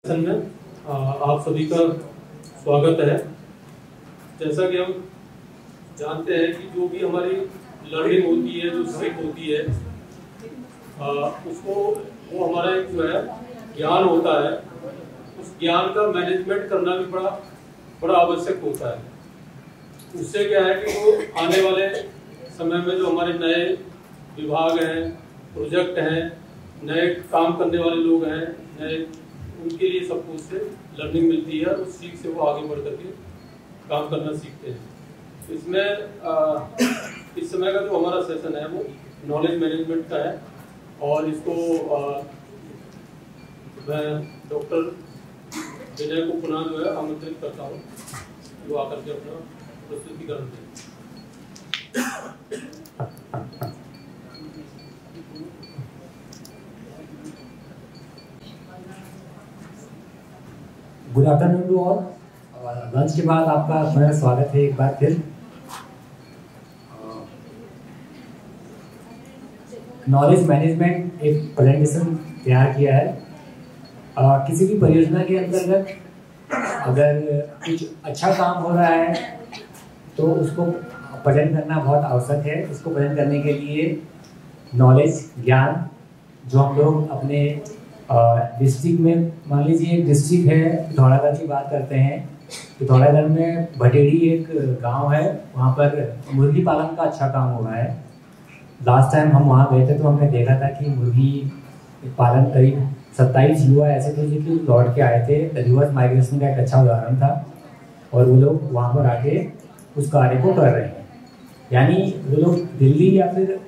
Session में आप सभी का स्वागत है। जैसा कि हम जानते हैं कि जो भी हमारी लर्निंग होती है, जो सीख होती है, उसको वो हमारा एक जो है ज्ञान होता है, उस ज्ञान का मैनेजमेंट करना भी बड़ा आवश्यक होता है। उससे क्या है कि वो आने वाले समय में जो हमारे नए विभाग हैं, प्रोजेक्ट हैं, नए काम करने वाले लोग हैं, नए उनके लिए सबको उससे लर्निंग मिलती है और उस सीख से वो आगे बढ़ करके काम करना सीखते हैं। इसमें इस समय का जो हमारा सेशन है वो नॉलेज मैनेजमेंट का है और इसको मैं डॉक्टर विनय को पुनः जो है आमंत्रित करता हूँ, वो आकर के अपना प्रस्तुतिकरण दें। Good afternoon to all. Lunch के बाद आपका मेरा स्वागत है एक बार फिर। नॉलेज मैनेजमेंट एक प्रेजेंटेशन तैयार किया है। किसी भी परियोजना के अंतर्गत अगर कुछ अच्छा काम हो रहा है तो उसको प्रेजेंट करना बहुत आवश्यक है। उसको प्रेजेंट करने के लिए नॉलेज, ज्ञान जो हम लोग अपने डिस्ट्रिक्ट में, मान लीजिए एक डिस्ट्रिक्ट है पिथौरागढ़ की बात करते हैं। पिथौरागढ़ में भटेड़ी एक गांव है, वहाँ पर मुर्गी पालन का अच्छा काम हो रहा है। लास्ट टाइम हम वहाँ गए थे तो हमने देखा था कि मुर्गी पालन करीब 27 युवा ऐसे थे जो कि लौट के आए थे। रिवर्स माइग्रेशन का एक अच्छा उदाहरण था और वो लोग वहाँ पर आके उस कार्य को कर रहे हैं। यानी वो लोग दिल्ली या फिर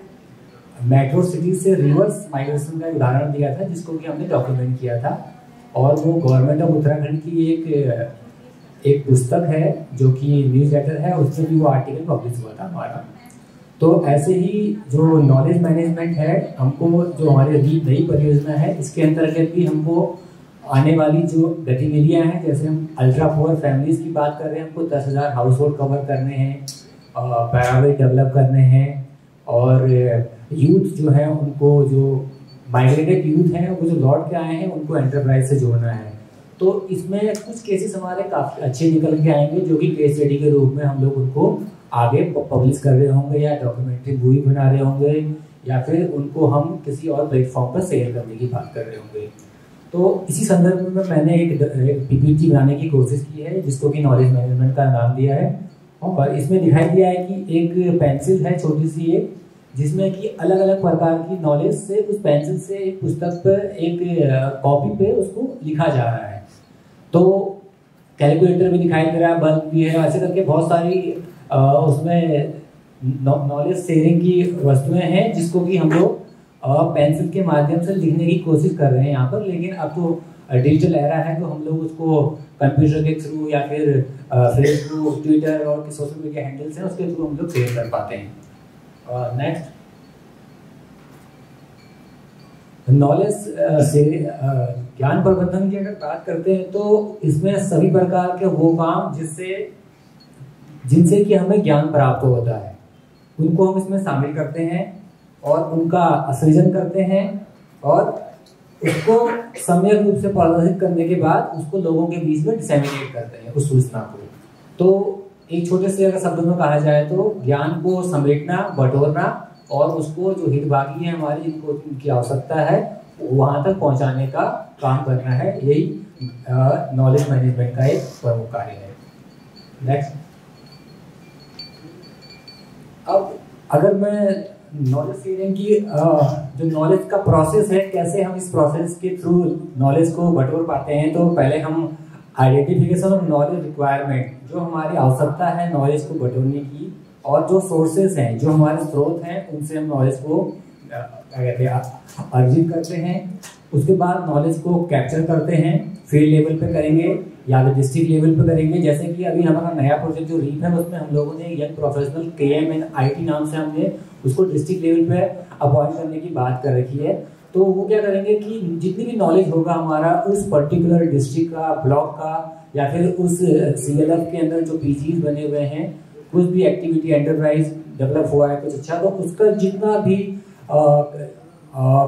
मेट्रो सिटी से रिवर्स माइग्रेशन का उदाहरण दिया था, जिसको कि हमने डॉक्यूमेंट किया था। और वो गवर्नमेंट ऑफ उत्तराखंड की एक पुस्तक है जो कि न्यूज़ लेटर है, उसमें भी वो आर्टिकल पब्लिश हुआ था हमारा। तो ऐसे ही जो नॉलेज मैनेजमेंट है, हमको जो हमारी नई परियोजना है इसके अंतर्गत भी हमको आने वाली जो गतिविधियाँ हैं, जैसे हम अल्ट्रा पुअर फैमिलीज की बात कर रहे हैं, हमको 10,000 हाउस होल्ड कवर करने हैं, पैरावेट डेवलप करने हैं और यूथ जो है उनको, जो माइग्रेटेड यूथ हैं वो जो लौट के आए हैं उनको एंटरप्राइज से जोड़ना है। तो इसमें कुछ केसेस हमारे काफ़ी अच्छे निकल के आएंगे जो कि केस स्टडी के रूप में हम लोग उनको आगे पब्लिश कर रहे होंगे या डॉक्यूमेंट्री मूवी बना रहे होंगे या फिर उनको हम किसी और प्लेटफॉर्म पर शेयर करने की बात कर रहे होंगे। तो इसी संदर्भ में मैंने एक पीपीटी बनाने की कोशिश की है जिसको कि नॉलेज मैनेजमेंट का नाम दिया है। और इसमें दिखाई दिया है कि एक पेंसिल है छोटी सी एक, जिसमें कि अलग अलग प्रकार की नॉलेज से उस पेंसिल से एक पुस्तक पर, एक कॉपी पे उसको लिखा जा रहा है। तो कैलकुलेटर भी दिखाई दे रहा है, बल्ब भी है, ऐसे करके बहुत सारी उसमें नॉलेज शेयरिंग की वस्तुएं हैं जिसको कि हम लोग पेंसिल के माध्यम से लिखने की कोशिश कर रहे हैं यहाँ पर। लेकिन अब तो डिजिटल एरा है तो हम लोग उसको कंप्यूटर के थ्रू या फिर फेसबुक, ट्विटर और सोशल मीडिया हैंडल्स हैं उसके थ्रू हम लोग शेयर कर पाते हैं। नेक्स्ट, नॉलेज से ज्ञान प्रबंधन की अगर बात करते हैं तो इसमें सभी प्रकार के वो काम जिनसे कि हमें ज्ञान प्राप्त होता है उनको हम इसमें शामिल करते हैं और उनका सृजन करते हैं और उसको सम्यक रूप से प्रदर्शित करने के बाद उसको लोगों के बीच में डिसेमिनेट करते हैं उस सूचना को। तो एक छोटे से अगर शब्दों में कहा जाए तो ज्ञान को समेटना, बटोरना और उसको जो हितभागी है हमारी, जिनको उनकी आवश्यकता है, वहां तक पहुंचाने का काम करना है। यही नॉलेज मैनेजमेंट का एक प्रमुख कार्य है। नेक्स्ट, अब अगर मैं नॉलेज शेयरिंग की जो नॉलेज का प्रोसेस है, कैसे हम इस प्रोसेस के थ्रू नॉलेज को बटोर पाते हैं, तो पहले हम आइडेंटिफिकेशन ऑफ नॉलेज रिक्वायरमेंट, जो हमारी आवश्यकता है नॉलेज को बटोरने की, और जो सोर्सेस हैं, जो हमारे स्रोत हैं, उनसे हम नॉलेज को अर्जित करते हैं। उसके बाद नॉलेज को कैप्चर करते हैं, फील्ड लेवल पे करेंगे या फिर डिस्ट्रिक्ट लेवल पे करेंगे। जैसे कि अभी हमारा नया प्रोजेक्ट जो रीप है उसमें हम लोगों ने यंग प्रोफेशनल KMNIT नाम से हमने उसको डिस्ट्रिक्ट लेवल पे अपॉइंट करने की बात कर रखी है। तो वो क्या करेंगे कि जितनी भी नॉलेज होगा हमारा उस पर्टिकुलर डिस्ट्रिक्ट का, ब्लॉक का या फिर उस CLF के अंदर जो PGs बने हुए हैं, कुछ भी एक्टिविटी एंटरप्राइज डेवलप हुआ है कुछ अच्छा, तो उसका जितना भी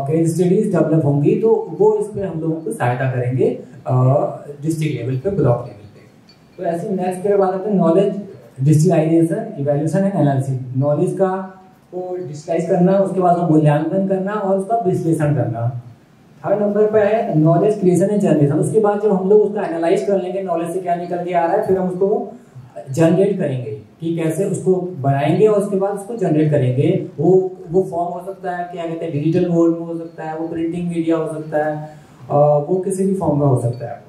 केस स्टडीज डेवलप होंगी तो वो इस पे हम लोगों को सहायता करेंगे डिस्ट्रिक्ट लेवल पे, ब्लॉक लेवल पे। तो ऐसे नेक्स्ट के बाद आते हैं knowledge digitalisation, evaluation and analysis. Knowledge का को डिजिटलाइज करना, उसके बाद मूल्यांकन करना और उसका विश्लेषण करना। थर्ड नंबर पे है नॉलेज क्रिएशन एंड जनरेशन। उसके बाद जब हम लोग उसका एनालाइज कर लेंगे, नॉलेज से क्या निकल के आ रहा है, फिर हम उसको जनरेट करेंगे कि कैसे उसको बनाएंगे और उसके बाद उसको जनरेट करेंगे। वो फॉर्म हो सकता है, क्या कहते हैं, डिजिटल मोड में हो सकता है, वो प्रिंटिंग मीडिया हो सकता है, वो किसी भी फॉर्म में हो सकता है।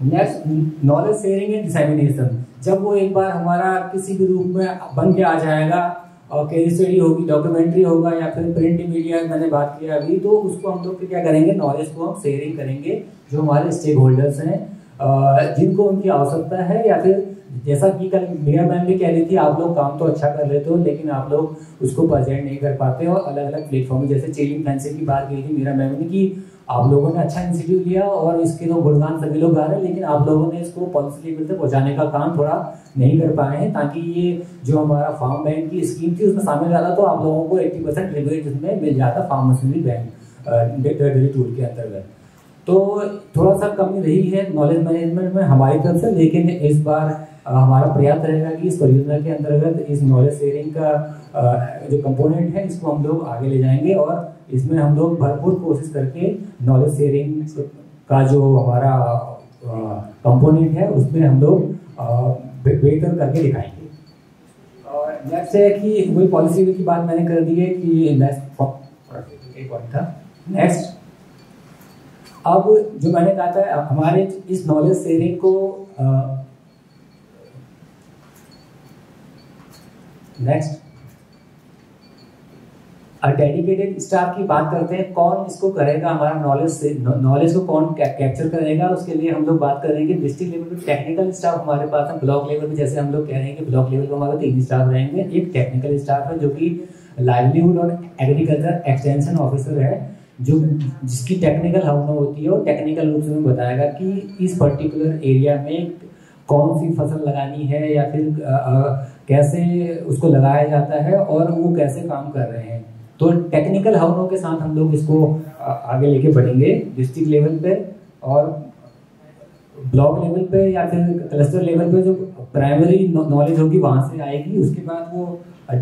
Next knowledge sharing and dissemination. जब वो एक बार हमारा किसी भी रूप में बन के आ जाएगा और केस स्टडी होगी, डॉक्यूमेंट्री होगा या फिर प्रिंट मीडिया मैंने बात किया अभी, तो उसको हम लोग क्या करेंगे, नॉलेज को हम शेयरिंग करेंगे जो हमारे स्टेक होल्डर्स हैं, जिनको उनकी आवश्यकता है। या फिर जैसा कि कल मीरा मैम भी कह रही थी, आप लोग काम तो अच्छा कर लेते हो लेकिन आप लोग उसको प्रेजेंट नहीं कर पाते हो अलग अलग प्लेटफॉर्म, जैसे चेलिंग फ्रेंडशिप की बात की थी मीरा मैम ने कि आप लोगों ने अच्छा इंस्टीट्यूट लिया और इसके तो गुणगान सभी लोग गा रहे हैं, लेकिन आप लोगों ने इसको पॉलिसी लेवल तक पहुंचाने का काम थोड़ा नहीं कर पाए हैं, ताकि ये जो हमारा फार्म बैंक की स्कीम थी उसमें शामिल रहता तो आप लोगों को 80% रिबेट इसमें मिल जाता फार्म मशीनरी बैंक टूल के अंतर्गत। तो थोड़ा सा कमी रही है नॉलेज मैनेजमेंट में हमारी तरफ से, लेकिन इस बार हमारा प्रयास रहेगा कि इस परियोजना के अंतर्गत इस नॉलेज शेयरिंग का जो कंपोनेंट है इसको हम लोग आगे ले जाएंगे और इसमें हम लोग भरपूर कोशिश करके नॉलेज शेयरिंग का जो हमारा कंपोनेंट है उसमें हम लोग बेहतर करके दिखाएंगे। और नेक्स्ट है कि वही पॉलिसी की बात मैंने कर दी है कि नेक्स्ट था। नेक्स्ट अब जो मैंने कहा था हमारे इस नॉलेज शेयरिंग को नेक्स्ट डेडिकेटेड स्टाफ की बात करते हैं। कौन इसको करेगा, हमारा नॉलेज को कौन कैप्चर करेगा, उसके लिए हम लोग बात करेंगे डिस्ट्रिक्ट लेवल पे टेक्निकल स्टाफ हमारे पास है। ब्लॉक लेवल पे जैसे हम लोग कह रहे हैं कि ब्लॉक लेवल पे हमारे 3 स्टाफ रहेंगे। एक टेक्निकल स्टाफ है जो कि लाइवलीहुड और एग्रीकल्चर एक्सटेंशन ऑफिसर है, जो जिसकी टेक्निकल हाउना होती है और टेक्निकल रूप से बताएगा कि इस पर्टिकुलर एरिया में कौन सी फसल लगानी है या फिर कैसे उसको लगाया जाता है और वो कैसे काम कर रहे हैं। तो टेक्निकल हाउनों के साथ हम लोग इसको आगे लेके बढ़ेंगे डिस्ट्रिक्ट लेवल पे और ब्लॉक लेवल पे या फिर क्लस्टर लेवल पे जो प्राइमरी नॉलेज होगी वहाँ से आएगी। उसके बाद वो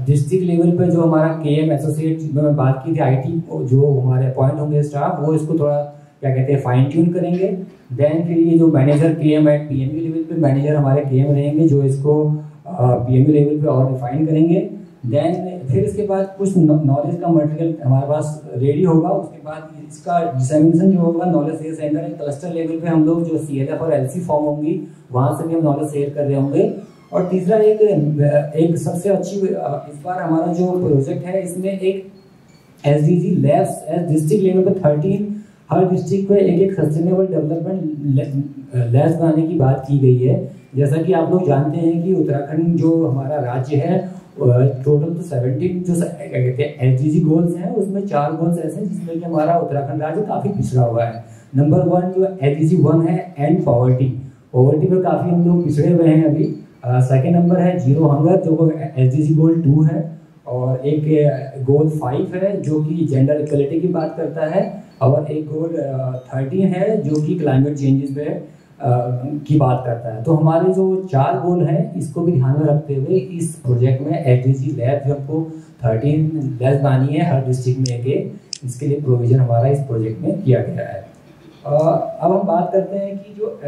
डिस्ट्रिक्ट लेवल पे जो हमारा केएम एसोसिएट में बात की थी आईटी जो हमारे अपॉइंट होंगे स्टाफ, वो इसको थोड़ा क्या कहते हैं फाइन ट्यून करेंगे। देन फिर ये जो manager KM at PMU level पे मैनेजर हमारे केएम रहेंगे जो इसको पीएमयू लेवल पे और रिफाइन करेंगे। देन फिर इसके बाद कुछ नॉलेज का मटेरियल हमारे पास रेडी होगा। उसके बाद इसका डिसेमिनेशन जो होगा knowledge share centre cluster level पे हम लोग जो सीएलएफ और एलसी फॉर्म होंगी वहाँ से भी हम नॉलेज शेयर कर रहे होंगे। और तीसरा एक सबसे अच्छी इस बार हमारा जो प्रोजेक्ट है इसमें एक एसडीजी लैब्स डिस्ट्रिक्ट लेवल पे 13 हर डिस्ट्रिक्ट पे एक सस्टेनेबल डेवलपमेंट लैब्स बनाने की बात की गई है। जैसा कि आप लोग जानते हैं कि उत्तराखंड जो हमारा राज्य है टोटल तो 17 जो कहते हैं एसडीजी गोल्स हैं उसमें 4 गोल्स ऐसे हैं जिसमें कि हमारा उत्तराखंड राज्य काफ़ी पिछड़ा हुआ है। नंबर 1 जो एसडीजी 1 है एंड पॉवर्टी पर काफ़ी हम लोग पिछड़े हुए हैं अभी। सेकेंड नंबर है जीरो हंगर जो एसडीजी गोल 2 है और एक गोल 5 है जो कि जेंडर इक्वलिटी की बात करता है और एक गोल 13 है जो कि क्लाइमेट चेंजेस पे की बात करता है। तो हमारे जो 4 गोल हैं इसको भी ध्यान में रखते हुए इस प्रोजेक्ट में एसडीजी लैब जो हमको 13 लैब बनानी है हर डिस्ट्रिक्ट में एक, इसके लिए प्रोविजन हमारा इस प्रोजेक्ट में किया गया है। अब हम बात करते हैं कि जो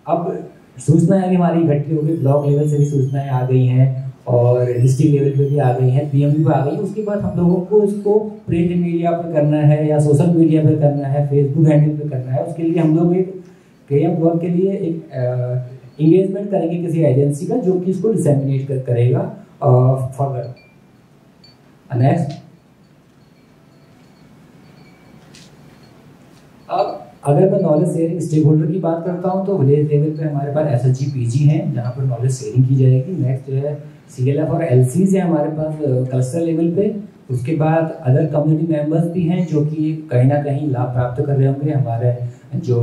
अब सूचनाएं भी हमारी इकट्ठी हो गई, ब्लॉक लेवल से भी सूचनाएं आ गई हैं और डिस्ट्रिक्ट लेवल पे भी आ गई हैं, पीएमयू पे आ गई। उसके बाद हम लोगों को इसको प्रिंट मीडिया पे करना है या सोशल मीडिया पे करना है, फेसबुक हैंडल पे करना है। उसके लिए हम लोग एक केएम वर्क के लिए एक इंगेजमेंट करेंगे किसी एजेंसी का जो कि इसको डिसेमिनेट करेगा फर्दर। नेक्स्ट अब अगर मैं नॉलेज शेयरिंग स्टेक होल्डर की बात करता हूं तो विलेज लेवल पे हमारे पास एसएचजी पीजी हैं जहां पर नॉलेज शेयरिंग की जाएगी। नेक्स्ट जो है सीएलएफ और एलसीज है हमारे पास क्लस्टर लेवल पे। उसके बाद अदर कम्युनिटी मेंबर्स भी हैं जो कि कहीं ना कहीं लाभ प्राप्त कर रहे होंगे हमारे जो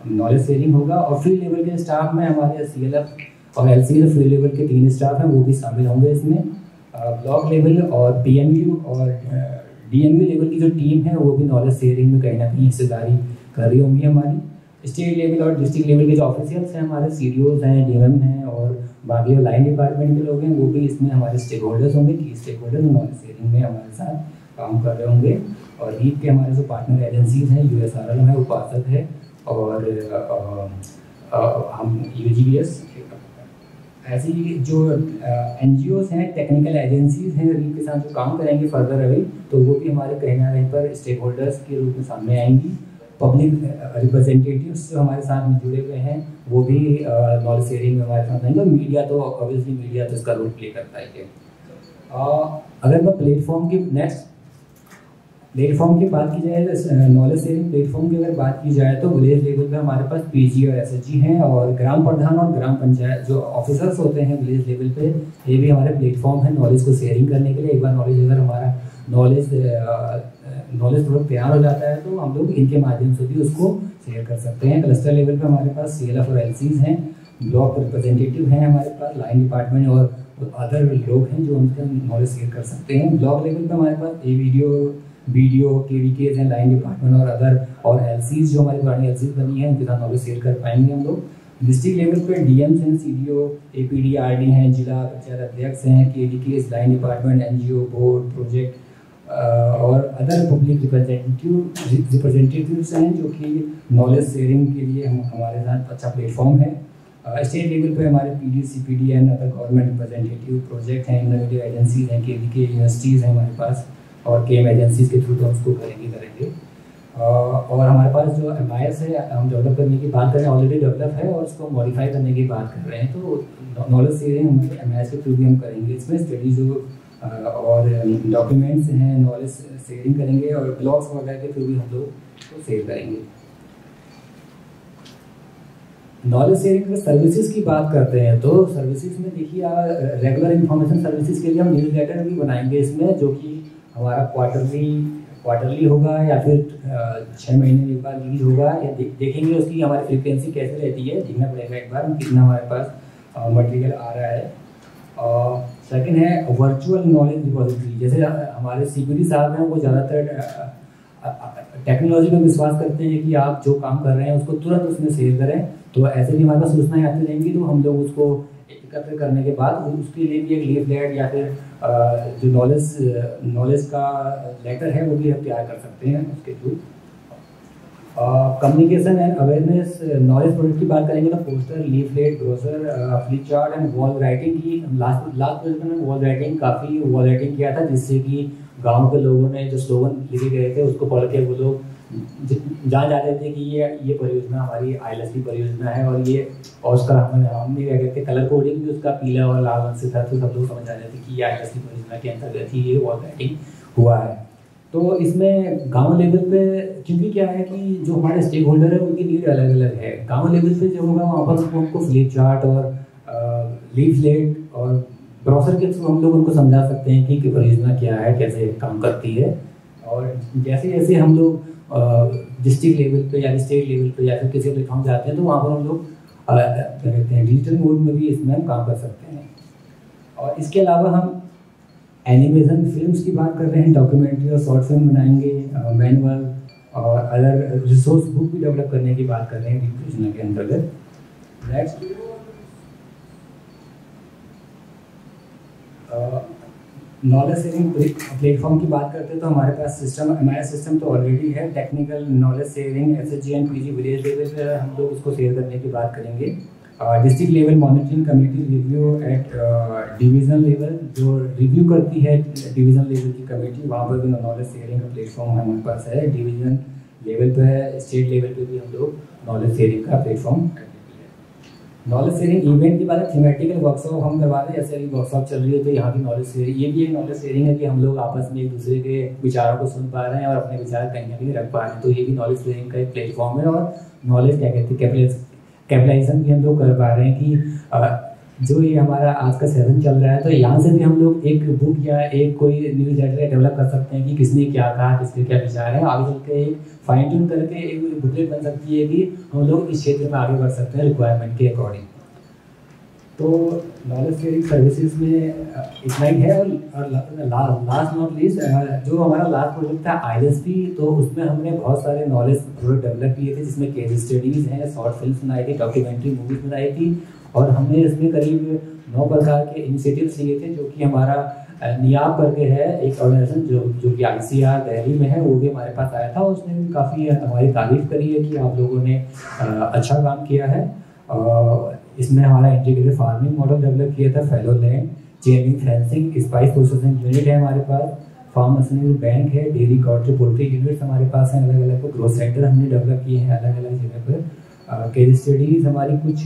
नॉलेज शेयरिंग होगा। और फ्री लेवल के स्टाफ में हमारे सीएलएफ और एलसी फ्री लेवल के 3 स्टाफ हैं वो भी शामिल होंगे इसमें। ब्लॉक लेवल और पीएमयू और डीएमयू लेवल की जो टीम है वो भी नॉलेज शेयरिंग में कहीं ना कहीं हिस्सेदारी कर रही होंगी हमारी। स्टेट लेवल और डिस्ट्रिक्ट लेवल के जो ऑफिशियल्स हैं हमारे CDOs हैं, DMM हैं और बाकी जो लाइन डिपार्टमेंट के लोग हैं वो भी इसमें हमारे स्टेक होल्डर्स होंगे कि स्टेक होल्डर नॉलेज शेयरिंग में हमारे साथ काम कर रहे होंगे। और रीप के हमारे जो पार्टनर एजेंसीज हैं USRL है, उपासक है और हम UGBS, ऐसी जो NGOs हैं, टेक्निकल एजेंसीज हैं रीप के साथ जो काम करेंगे फर्दर अभी, तो वो भी हमारे कहीं ना कहीं पर स्टेक होल्डर्स के रूप में सामने आएंगी। पब्लिक रिप्रेजेंटेटिव्स जो हमारे साथ में जुड़े हुए हैं वो भी नॉलेज शेयरिंग में हमारे साथ आएंगे। मीडिया तो ऑब्वियसली मीडिया तो इसका रोल प्ले करता ही है। अगर मैं प्लेटफॉर्म की बात की जाए, नॉलेज शेयरिंग प्लेटफॉर्म की अगर बात की जाए तो विलेज लेवल पे हमारे पास PG और SHG हैं और ग्राम प्रधान और ग्राम पंचायत जो ऑफिसर्स होते हैं विलेज लेवल पे, ये भी हमारे प्लेटफॉर्म है नॉलेज को शेयरिंग करने के लिए। एक बार अगर हमारा नॉलेज थोड़ा तैयार हो जाता है तो हम लोग इनके माध्यम से भी उसको शेयर कर सकते हैं। क्लस्टर लेवल पे हमारे पास CLF और LCs हैं, ब्लॉक रिप्रेजेंटेटिव हैं हमारे पास, लाइन डिपार्टमेंट और अदर लोग हैं जो उनका नॉलेज शेयर कर सकते हैं। ब्लॉक लेवल पे हमारे पास BDO KVKs हैं, लाइन डिपार्टमेंट और अदर और LCs जो हमारी पुरानी LCs बनी है उनके साथ नॉलेज शेयर कर पाएंगे हम लोग। डिस्ट्रिक्ट लेवल पे DMs हैं, CDO APD RD हैं, जिला पंचायत अध्यक्ष हैं, KVKs, line department, NGO board project और अदर पब्लिक रिप्रेजेंटेटिव्स हैं जो कि नॉलेज शेयरिंग के लिए हमारे साथ अच्छा प्लेटफॉर्म है। स्टेट लेवल पे हमारे PD CPD and other government representative project हैं, इनोवेटिव एजेंसीज हैं, KVK यूनिवर्सिटीज़ हैं हमारे पास और KM एजेंसीज के थ्रू तो हम उसको करेंगे। और हमारे पास जो MIS है हम डेवलप करने की बात करें, ऑलरेडी डेवलप है और उसको मॉडिफाई करने की बात कर रहे हैं, तो नॉलेज शेयरिंग हमारे MIS के थ्रू भी हम करेंगे। इसमें स्टडी जो और डॉक्यूमेंट्स हैं नॉलेज शेयरिंग करेंगे और ब्लॉग्स वगैरह के थ्रू भी हम लोग शेयर करेंगे। नॉलेज शेयरिंग सर्विसेज की बात करते हैं तो सर्विसेज में देखिए रेगुलर इंफॉर्मेशन सर्विसेज के लिए हम न्यूज़लेटर भी बनाएंगे इसमें, जो कि हमारा क्वार्टरली होगा या फिर 6 महीने में एक बार रिलीज होगा, या देखेंगे उसकी हमारी फ्रीक्वेंसी कैसे रहती है, देखना पड़ेगा एक बार कितना हमारे पास मटेरियल आ रहा है। सेकंड है वर्चुअल नॉलेज रिपोजिटरी, जैसे हमारे CPD साहब हैं वो ज़्यादातर टेक्नोलॉजी पर विश्वास करते हैं कि आप जो काम कर रहे हैं उसको तुरंत उसमें शेयर करें, तो ऐसे भी हमारे पास सूचनाएं आती रहेंगी तो हम लोग उसको एकत्र करने के बाद उसके लिए भी एक लीफलेट या फिर जो नॉलेज का लेटर है वो भी हम तैयार कर सकते हैं उसके through. Communication and awareness knowledge project की बात करेंगे तो poster, leaflet, brochure, flip chart and wall writing की लास्ट प्रोजेक्ट में वॉल राइटिंग किया था, जिससे कि गांव के लोगों ने जो स्लोगन लिखे गए थे उसको पढ़ के वो लोग जान जाते थे कि ये परियोजना हमारी ILS की परियोजना है और उसका हमने क्या कहते हैं कलर कोडिंग भी उसका पीला और लाल रंग से था, तो सब लोग समझ आ रहे थे कि ये ILS की परियोजना के अंतर्गत ही ये वॉल राइटिंग हुआ है। तो इसमें गांव लेवल पे क्योंकि क्या है कि जो हमारे स्टेक होल्डर है उनकी नीड अलग अलग है, गांव लेवल पे जो होगा वहाँ पर उनको फ्लिप चार्ट और लीफलेट और ब्रोशर के थ्रू हम लोग उनको समझा सकते हैं कि परियोजना क्या है, कैसे काम करती है। और जैसे जैसे हम लोग डिस्ट्रिक्ट लेवल पे या स्टेट लेवल पे या फिर किसी प्लेटफॉर्म जाते हैं तो वहाँ पर हम लोग क्या कहते हैं डिजिटल मोड में भी इसमें हम काम कर सकते हैं। और इसके अलावा हम एनिमेशन फिल्म्स की बात कर रहे हैं, डॉक्यूमेंट्री और शॉर्ट फिल्म बनाएंगे, मैनुअल और अदर रिसोर्स बुक भी डेवलप करने की बात कर रहे हैं योजना के अंतर्गत। नेक्स्ट नॉलेज शेयरिंग प्लेटफॉर्म की बात करते हैं तो हमारे पास MIS सिस्टम तो ऑलरेडी है। Technical knowledge sharing SHG and PG village level पे हम लोग उसको शेयर करने की बात करेंगे। District level monitoring committee review at divisional level, जो रिव्यू करती है डिवीजन लेवल की कमेटी, वहाँ पर भी नॉलेज शेयरिंग का प्लेटफॉर्म हमारे पास है। डिवीजन लेवल पे है, स्टेट लेवल पे भी हम लोग नॉलेज शेयरिंग का प्लेटफॉर्म। नॉलेज शेयरिंग इवेंट की बात है, थीमेटिकल वर्कशॉप हम करवा रहे हैं, जैसे अभी वर्कशॉप चल रही है तो यहाँ की नॉलेज शेयरिंग, ये भी एक नॉलेज शेयरिंग है कि हम लोग आपस में एक दूसरे के विचारों को सुन पा रहे हैं और अपने विचार कहीं ना कहीं रख पा रहे हैं, तो ये भी नॉलेज शेयरिंग का एक प्लेटफॉर्म है। और नॉलेज क्या कहते हैं कैपिटलाइजेशन भी हम लोग कर पा रहे हैं कि जो ये हमारा आज का सेशन चल रहा है तो यहाँ से भी हम लोग एक बुक या एक कोई न्यूज़ लेटर डेवलप कर सकते हैं कि किसने क्या कहा, किसके क्या विचार है, आगे चल के एक फाइन ट्यून करके एक बुकलेट बन सकती है कि हम लोग इस क्षेत्र में आगे बढ़ सकते हैं रिक्वायरमेंट के अकॉर्डिंग। तो नॉलेज शेयरिंग सर्विसेज में इतना ही है। और लास्ट नॉट लीस्ट, जो हमारा लास्ट प्रोजेक्ट था ILSP, तो उसमें हमने बहुत सारे नॉलेज प्रोडक्ट डेवलप किए थे, जिसमें केस स्टडीज़ हैं, शॉर्ट फिल्म बनाई थी, डॉक्यूमेंट्री मूवीज बनाई थी, और हमने इसमें करीब 9 प्रकार के इनिशिएटिव्स लिए थे। जो कि हमारा नियाब करके है एक ऑर्गेनाइजेशन जो कि ICR दिल्ली में है, वो भी हमारे पास आया था। उसने भी काफ़ी हमारी तारीफ करी है कि आप लोगों ने अच्छा काम किया है। इसमें हमारा इंटीग्रेटेड फार्मिंग मॉडल डेवलप किया था, fallow land, चेनिंग fencing, spice processing unit है हमारे पास, फार्म मशीनरी बैंक है, डेयरी कॉटरी पोल्ट्री यूनिट्स हमारे पास हैं अलग अलग, ग्रोथ सेंटर हमने डेवलप किए हैं अलग अलग जगह पर। केस स्टडीज हमारी कुछ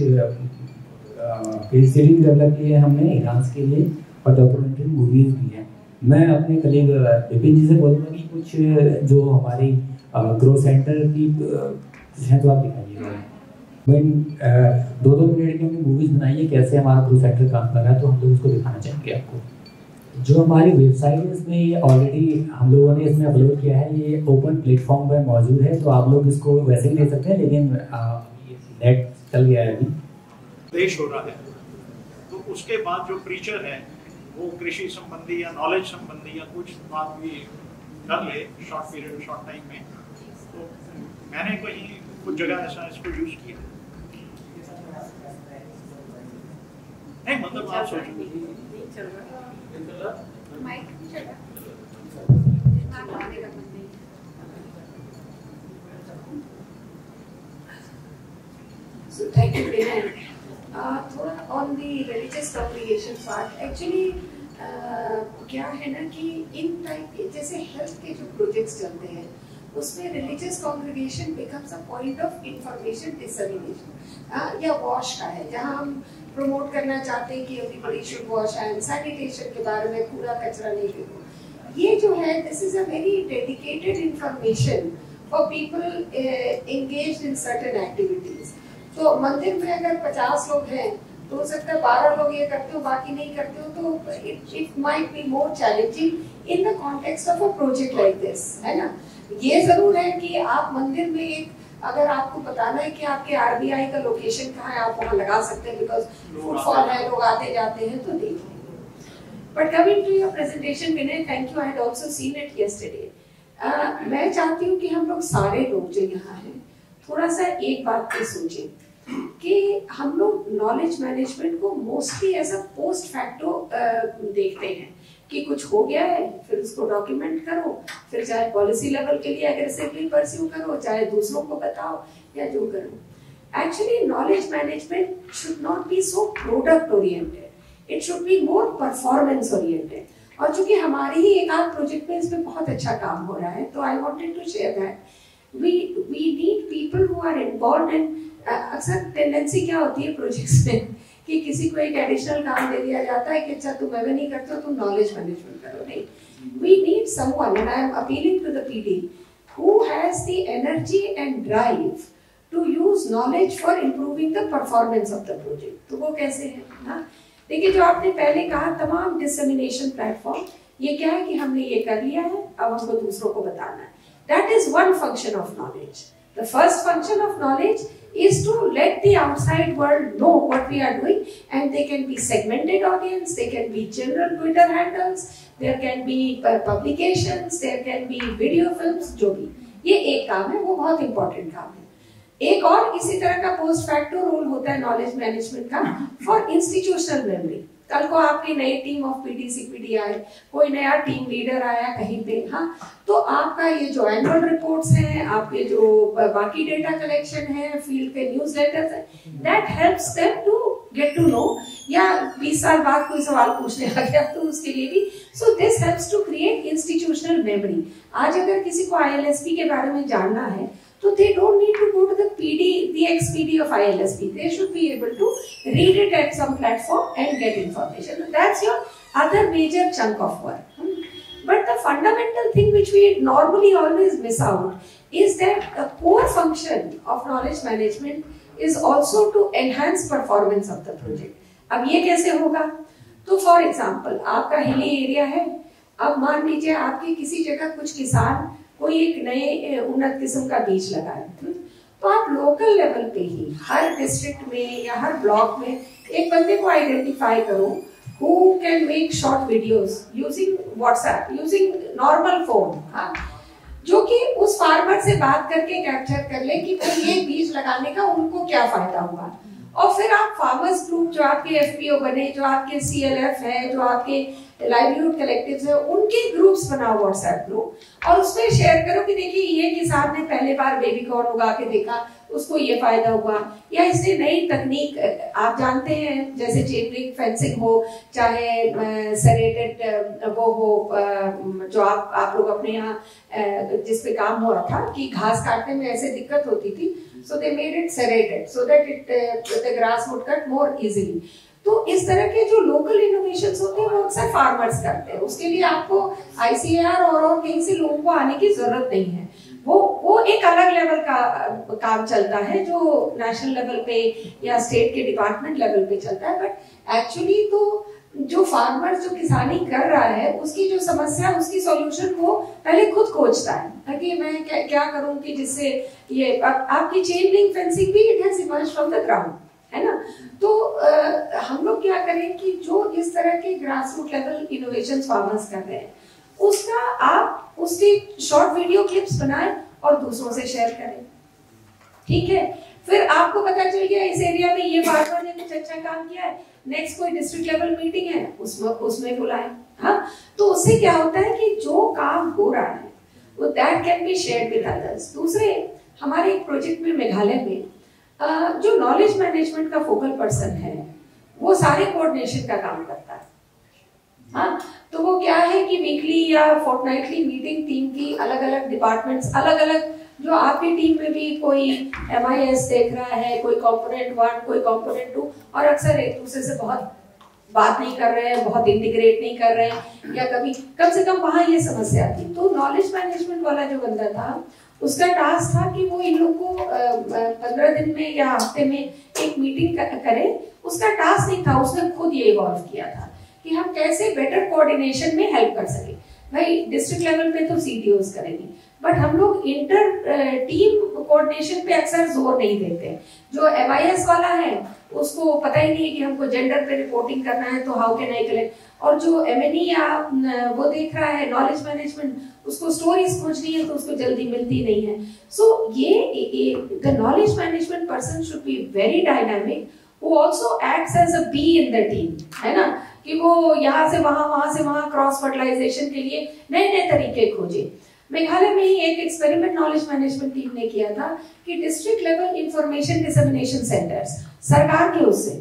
केस स्टडीज डेवलप की है हमने इरान्स के लिए, और डॉक्यूमेंट्री मूवीज़ भी हैं। मैं अपने कलीग विपिन जी से बोलूँगा कि कुछ जो हमारी ग्रोथ सेंटर की हैं तो आप दिखाइएगा। मैं 2-2 मिनट की हमने मूवीज़ बनाई है, कैसे हमारा ग्रोथ सेंटर काम कर रहा है, तो हम लोग उसको दिखाना चाहेंगे आपको। जो हमारी वेबसाइट है इसमें ये ऑलरेडी हम लोगों ने इसमें अपलोड किया है, ये ओपन प्लेटफॉर्म पर मौजूद है, तो आप लोग इसको वैसे ही दे सकते हैं, लेकिन नेट चल गया है अभी। देश हो रहा है, तो उसके बाद जो प्रीचर है वो कृषि संबंधी या नॉलेज संबंधी या कुछ बात भी कर ले शॉर्ट पीरियड शॉर्ट टाइम में, तो मैंने कहीं कुछ जगह ऐसा इसको यूज किया नहीं, मतलब आप सोचो So thank you, Vinay. थोड़ा on the religious congregation part, actually क्या है ना कि इन टाइप के जैसे हेल्थ के जो प्रोजेक्ट्स चलते हैं उसमें religious congregation becomes a point of information dissemination, या वॉश का है जहां हम प्रमोट करना चाहते हैं कि everybody should wash and sanitation के बारे में, कूड़ा कचरा नहीं फेंको। ये जो है this is a very dedicated information for people engaged in certain activities. तो मंदिर में अगर 50 लोग हैं तो हो सकता है 12 लोग ये करते हो बाकी नहीं करते हो, तो it might be more challenging in the context of a project like this, है ना। ये जरूर है कि आप मंदिर में एक अगर आपको बताना है कि आपके RBI का लोकेशन कहाँ है, आप वहाँ लगा सकते हैं, बिकॉज फुटफॉल है, लोग आते जाते हैं तो देख लेंगे। But coming to your presentation Vinay, thank you, I had also seen it yesterday. मैं चाहती हूँ कि हम लोग सारे लोग जो यहाँ हैं थोड़ा सा एक बात पे सोचें कि हम लोग नॉलेज मैनेजमेंट को mostly as a post facto देखते हैं कि कुछ हो गया है फिर उसको डॉक्यूमेंट करो, फिर चाहे पॉलिसी लेवल के लिए अग्रेसिवली परस्यू करो, चाहे दूसरों को बताओ या जो करो। Actually knowledge management should not be so product oriented, it should be more performance oriented. और चूंकि हमारी ही एक आध प्रोजेक्ट में इसमें बहुत अच्छा काम हो रहा है, तो I wanted to share that we need people who are involved in. अक्सर टेंडेंसी क्या होती है प्रोजेक्ट्स में कि किसी को एक एडिशनल काम दे दिया जाता है कि अच्छा तुम अगर नहीं करते हो तुम नॉलेज मैनेजमेंट करो। नहीं, we need someone, and I am appealing to the PD who has the energy and drive to use knowledge for improving the performance of the project। तो वो कैसे है ना, देखिए जो आपने पहले कहा तमाम डिसमिनेशन प्लेटफॉर्म, ये क्या है कि हमने ये कर लिया है, अब हमको दूसरों को बताना है। That is one function of knowledge. The first function of knowledge is to let the outside world know what we are doing, and they can be segmented audience, they can be general Twitter handles, there can be publications, there can be video films, जो भी ये एक काम है, वो बहुत important काम है। एक और इसी तरह का पोस्ट फैक्टो रोल होता है नॉलेज मैनेजमेंट का फॉर इंस्टीट्यूशनल मेमोरी। कल को आपकी नई टीम ऑफ PDCPD आए, कोई नया टीम लीडर आया कहीं पे, हाँ, तो आपका ये जो एनुअल रिपोर्ट्स हैं, आपके जो बाकी डेटा कलेक्शन है, फील्ड के न्यूज़लेटर्स हैं, that helps them to get to know, या 20 साल बाद कोई सवाल पूछने आ गया तो उसके लिए भी। So this helps to create institutional memory. आज अगर किसी को ILSP के बारे में जानना है तो they don't need to go to the PD, the ex-PD of ILSP. They should be able to read it at some platform and get information. That's your other major chunk of work. But the fundamental thing which we normally always miss out is that the core function of knowledge management is also to enhance performance of the project. अब ये कैसे होगा? तो for example, आपका hilly area है, अब मान लीजिए आपके किसी जगह कुछ किसान कोई एक नए उन्नत किस्म का बीज लगाए, तो आप लोकल लेवल पे ही हर डिस्ट्रिक्ट में या हर ब्लॉक में एक बंदे को आइडेंटिफाई करो who can make short videos using WhatsApp, using normal phone, हाँ, जो कि उस फार्मर से बात करके कैप्चर कर ले कि भाई ये बीज लगाने का उनको क्या फायदा हुआ, और फिर आप फार्मर्स ग्रुप जो आपके FPO बने, जो आपके CLF है, जो आपके लाइवलीहुड कलेक्टिव्स है, उनके ग्रुप्स बनाओ WhatsApp ग्रुप और उसमें शेयर करो कि देखिए ये किसान ने पहले बार बेबी कॉर्न उगा के देखा, उसको ये फायदा हुआ, या इसने नई तकनीक आप जानते हैं जैसे चेन लिंक फेंसिंग हो, चाहे सेरेटेड वो हो जो आप लोग अपने यहाँ जिस पे काम हो रहा था कि घास काटने में ऐसे दिक्कत होती थी, so they made it serrated so that the grass would cut more easily. तो इस तरह के जो लोकल इनोवेशंस होते हैं वो अक्सर फार्मर्स करते हैं, उसके लिए आपको ICAR और कहीं से लोगों को आने की जरूरत नहीं है, वो एक अलग लेवल का काम चलता है जो नेशनल लेवल पे या स्टेट के डिपार्टमेंट लेवल पे चलता है। बट एक्चुअली तो जो फार्मर जो किसानी कर रहा है उसकी जो समस्या, उसकी सॉल्यूशन वो पहले खुद खोजता है ताकि मैं क्या करूं कि जिससे ये आपकी चेन लिंक फेंसिंग भी it has emerged from the ground, है ना। तो हम लोग क्या करें कि जो इस तरह के grass root level innovations farmers कर रहे हैं उसका आप उसकी शॉर्ट वीडियो क्लिप्स बनाएं और दूसरों से शेयर करें, ठीक है। फिर आपको पता चल गया इस एरिया में ये फार्मर ने कुछ अच्छा काम किया है, नेक्स्ट कोई डिस्ट्रिक्ट लेवल मीटिंग है उसमें बुलाएं, हाँ। तो उससे क्या होता है कि जो काम हो रहा है वो that can be shared with others. दूसरे हमारे एक प्रोजेक्ट में मेघालय में जो नॉलेज मैनेजमेंट का फोकल पर्सन है वो सारे कोऑर्डिनेशन का काम करता है, हाँ। तो वो क्या है कि वीकली या फोर्टनाइटली मीटिंग टीम की अलग अलग डिपार्टमेंट्स, अलग अलग जो आपकी टीम में भी कोई MIS देख रहा है, कोई कंपोनेंट 1, कोई कंपोनेंट 2, और अक्सर एक दूसरे से बहुत बात नहीं कर रहे हैं, बहुत इंटीग्रेट नहीं कर रहे हैं, या कभी कम से कम वहां ये समस्या थी। तो नॉलेज मैनेजमेंट वाला जो बंदा था उसका टास्क था कि वो इन लोगों को 15 दिन में या हफ्ते में एक मीटिंग करे। उसका टास्क नहीं था, उसने खुद ये इवॉल्व किया था कि हम कैसे बेटर कोऑर्डिनेशन में हेल्प कर सके। भाई डिस्ट्रिक्ट लेवल पे तो CDOs करेंगे, बट हम लोग इंटर टीम कोऑर्डिनेशन पे अक्सर जोर नहीं देते। जो MIS वाला है उसको पता ही नहीं है कि हमको जेंडर पे रिपोर्टिंग करना है तो हाउ कैन आई कलेक्ट, और जो MNE या वो देख रहा है नॉलेज मैनेजमेंट, उसको स्टोरीज खोजनी है तो उसको जल्दी मिलती नहीं है। सो ये the knowledge management person should be very dynamic, who also acts as a bee in the team, है ना, कि वो यहाँ से वहां क्रॉस फर्टिलाइजेशन के लिए नए नए तरीके खोजे। मेघालय में ही एक एक्सपेरिमेंट नॉलेज मैनेजमेंट टीम ने किया था कि district level information dissemination centres सरकार के उससे,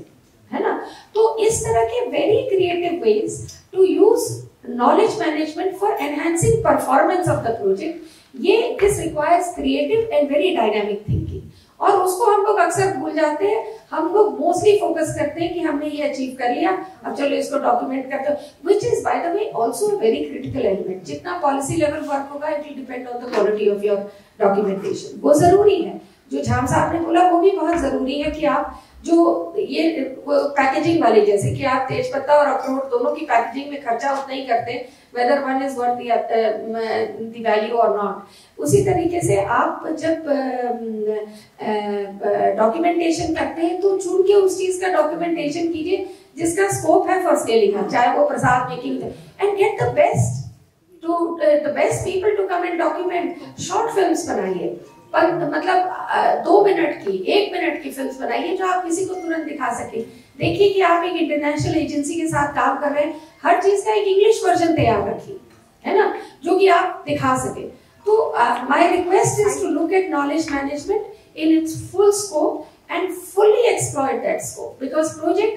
है ना। तो इस तरह के very creative ways to use knowledge management for enhancing performance of the project, ये this requires creative and very dynamic thinking, और उसको हम लोग अक्सर भूल जाते हैं। हम लोग मोस्टली फोकस करते हैं कि हमने ये अचीव कर लिया, अब चलो इसको डॉक्यूमेंट करते हो, which is by the way also a very critical element. जितना पॉलिसी लेवल वर्क होगा it will depend on the quality of your documentation, वो जरूरी है। जो झाम साहब ने बोला वो भी बहुत जरूरी है कि आप जो ये पैकेजिंग वाले, जैसे कि आप तेज पत्ता और अखरोट दोनों की पैकेजिंग में खर्चा उतना ही करते हैं, whether one is worth the value or not, उसी तरीके से आप जब डॉक्यूमेंटेशन करते हैं तो चुन के उस चीज का डॉक्यूमेंटेशन कीजिए जिसका स्कोप है फॉर स्केलिंग, चाहे वो prasad making, and get the best people to come and document. Short films बनाइए, पर मतलब 2 मिनट की, 1 मिनट की फिल्म्स बनाइए जो आप किसी को तुरंत दिखा सके। देखिए कि आप एक इंटरनेशनल एजेंसी के साथ काम कर रहे हैं, हर चीज का एक इंग्लिश वर्जन तैयार रखिए, है ना, जो कि आप दिखा सके। तो my request is to look at knowledge management in its full scope and fully exploit that scope, because project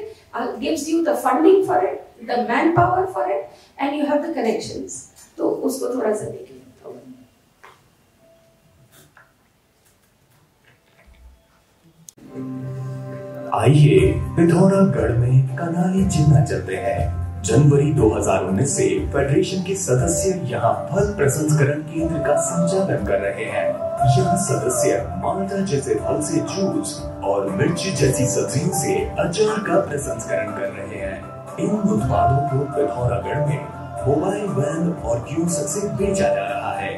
gives you the funding for it, the manpower for it, and you have the connections. तो उसको थोड़ा सा देखिए। आइए पिथौरागढ़ में कनाली चिन्ह चलते हैं। जनवरी 2019 से फेडरेशन के सदस्य यहाँ फल प्रसंस्करण केंद्र का संचालन कर रहे हैं। यहाँ सदस्य माल्टा जैसे फल से जूस और मिर्ची जैसी सब्जियों से अचार का प्रसंस्करण कर रहे हैं। इन उत्पादों को पिथौरागढ़ में मोबाइल वैन और कियोस्क से बेचा जा रहा है।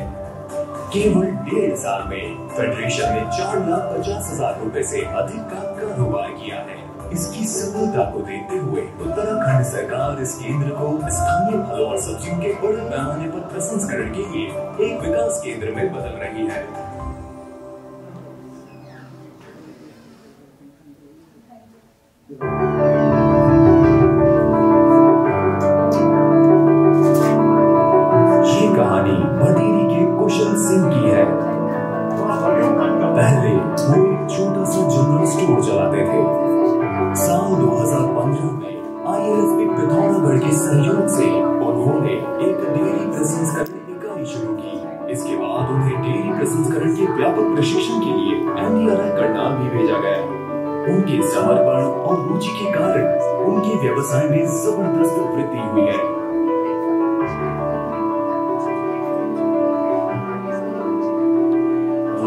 केवल 1.5 साल में फेडरेशन ने 4,50,000 रुपए से अधिक का कारोबार किया है। इसकी सफलता को देखते हुए उत्तराखंड सरकार इस केंद्र को स्थानीय फलों और सब्जियों के बड़े पैमाने पर प्रसंस्करण के लिए एक विकास केंद्र में बदल रही है। ये कहानी भटेरी के कुशल सिंह की है। पहले वो एक छोटा सा जनरल स्टोर चलाते थे। साल 2015 में ILSP पिथौरागढ़ के सहयोग से उन्होंने एक डेयरी प्रसंस्करण इकाई शुरू की। इसके बाद उन्हें डेयरी प्रसंस्करण के व्यापक प्रशिक्षण के लिए NDRI करनाल भी भेजा गया। उनके समर्पण और रुचि के कारण उनके व्यवसाय में जबरदस्त वृद्धि हुई है।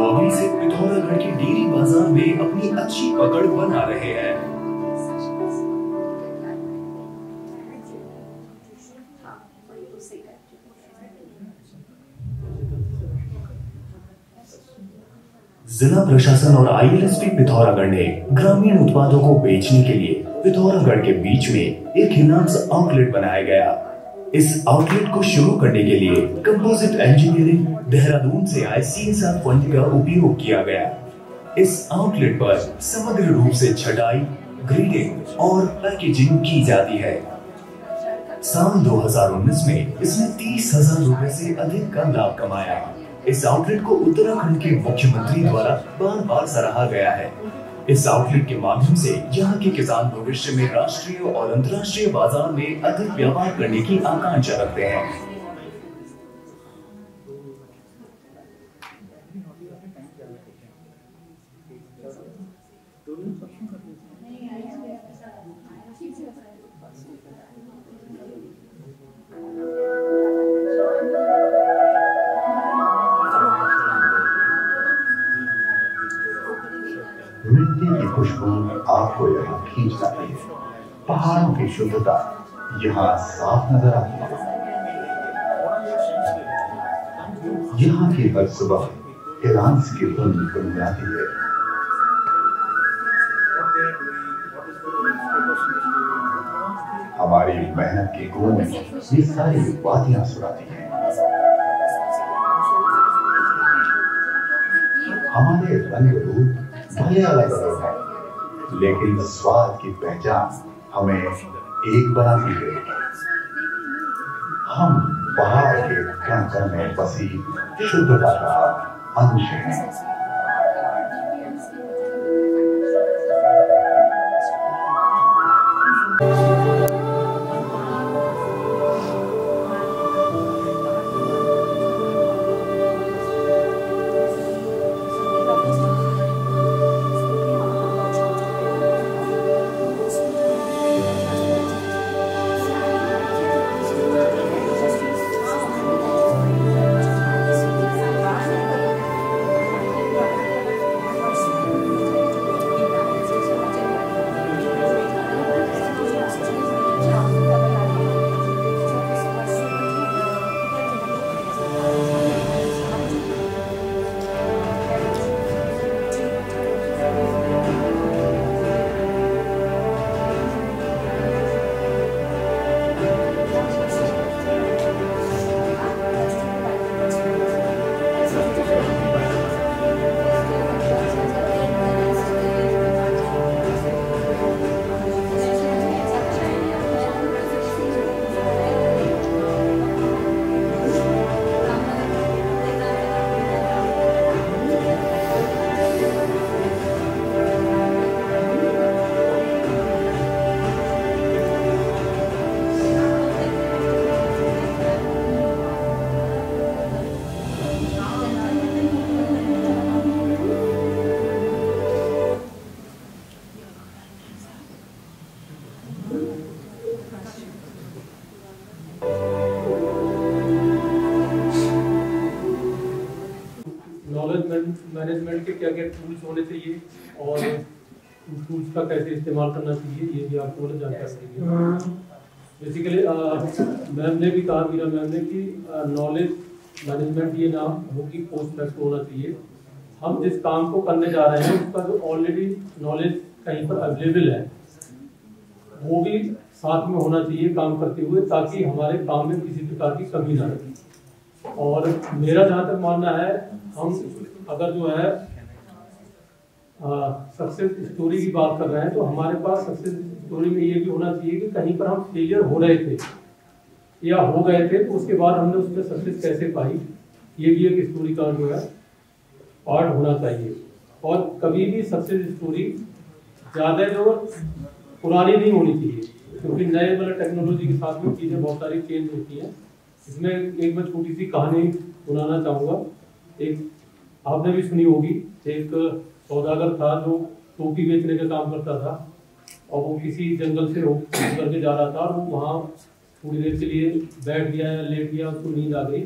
अभी से पिथौरागढ़ के डेयरी बाजार में अपनी अच्छी पकड़ बना रहे हैं। जिला प्रशासन और ILSP पिथौरागढ़ ने ग्रामीण उत्पादों को बेचने के लिए पिथौरागढ़ के बीच में एक हिनांस आउटलेट बनाया गया। इस आउटलेट को शुरू करने के लिए कंपोजिट इंजीनियरिंग देहरादून से आए CSR फंड का उपयोग किया गया। इस आउटलेट पर समग्र रूप से छटाई, ग्रेडिंग और पैकेजिंग की जाती है। साल 2019 में इसने 30,000 रुपए से अधिक का लाभ कमाया। इस आउटलेट को उत्तराखंड के मुख्यमंत्री द्वारा बार बार सराहा गया है। इस आउटलेट के माध्यम से यहाँ के किसान भविष्य में राष्ट्रीय और अंतर्राष्ट्रीय बाजार में अधिक व्यापार करने की आकांक्षा रखते हैं। मिट्टी की खुशबू आपको यहाँ खींच लाती है। पहाड़ों की शुद्धता यहाँ साफ नजर आती है। यहाँ की हर सुबह ईरान की धुन गुनगुनाती है। हमारी मेहनत की गूंज ये सारी वादियां सुनाती है। हमारे रंग रूप भले अलग अलग है, लेकिन स्वाद की पहचान हमें एक बनाती है। हम पहाड़ के कण कण में बसी शुद्धता का अंश हैं। मैनेजमेंट के क्या क्या टूल्स होने चाहिए और टूल्स का कैसे इस्तेमाल करना चाहिए, ये भी आपको मतलब जानकारी देंगे। बेसिकली मैम ने भी कहा, मीरा मैम ने, कि नॉलेज मैनेजमेंट ये ना हो कि पोस्ट मैक्स होना चाहिए। हम जिस काम को करने जा रहे हैं उसका जो ऑलरेडी नॉलेज कहीं पर अवेलेबल है वो भी साथ में होना चाहिए काम करते हुए, ताकि हमारे काम में किसी प्रकार की कमी ना रहे। और मेरा जहाँ तक मानना है, हम अगर जो है सक्सेस स्टोरी की बात कर रहे हैं तो हमारे पास सक्सेस स्टोरी में ये भी होना चाहिए कि कहीं पर हम फेलियर हो रहे थे या हो गए थे तो उसके बाद हमने उसमें सक्सेस कैसे पाई, ये भी एक स्टोरी का जो है पार्ट होना चाहिए। और कभी भी सक्सेस स्टोरी ज़्यादा जो पुरानी नहीं होनी चाहिए, क्योंकि नए वाले टेक्नोलॉजी के साथ में चीज़ें बहुत सारी चेंज होती हैं। इसमें एक मैं छोटी सी कहानी सुनाना चाहूँगा। एक आपने भी सुनी होगी, एक सौदागर था जो टोपी बेचने का काम करता था और वो किसी जंगल से होकर करके जा रहा था और वो वहाँ थोड़ी देर के लिए बैठ गया या लेट गया, उसको नींद आ गई